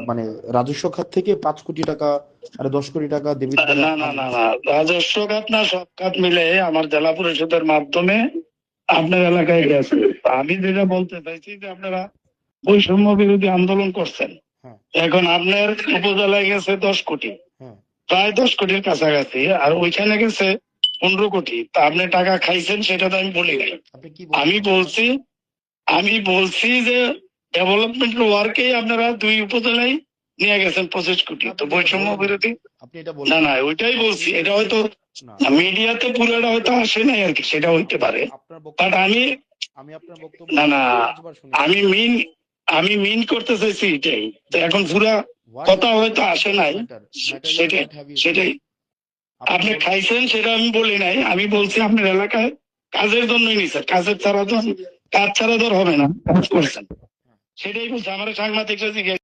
মানে রাজস্ব খাত থেকে 5 কোটি টাকা আর 10 কোটি টাকা দেবিত বলে না না না না, রাজস্ব খাত না, সব খাত মিলে আমার জেলা পরিষদের মাধ্যমে আপনার এলাকায় গেছে। আমি যেটা বলতে চাইছি যে আপনারা বৈষম্য বিরোধী আন্দোলন করছেন, হ্যাঁ এখন আপনার উপজেলায় গেছে 10 কোটি, হ্যাঁ। প্রায় 10 কোটির কাছাকাছি, আর ওইখানে গেছে 15 কোটি। তা আপনি টাকা খাইছেন সেটা তো আমি বলি নাই। আপনি কি আমি বলছেন? বলছি আমি বলছি যে ডেভেলপমেন্ট ওয়ার্কেই আপনারা 2 উপজেলায় নিয়ে গেছেন 25 কোটি, তো আপনি তো এটা বৈষম্য বলেন নাই। বিরোধী। আপনি এটা না বলেন না, নাই। ওইটাই বলছি, এটা হয়তো না, মিডিয়াতে পুরোটা হয়তো আসে নাই আর কি, সেটা হইতে পারে। আপনার বাট বক্তব্য, আমি আপনার বক্তব্য না না, 5 বার শুনেছি। আমি মিন আমি মিন করতে চাইছি এটাই, তো না, এখন পুরা হোয়াট কথা ইজ হয়তো ইট আসে ডাজন্ট নাই। ম্যাটার, ম্যাটার ইজ সেটাই হোয়াট হ্যাভ ইউ সেড। সেটাই আপনি আপনি বলেন। খাইছেন সেটা আমি বলি নাই, আমি বলছি আপনার এলাকায় কাজের জন্যই নিছেন, কাজের ছাড়া তো, কাজ ছাড়া তো আর হবে না, কাজ করছেন, সেটাই বলছি। আমার সাংবাদিকরা জিজ্ঞেস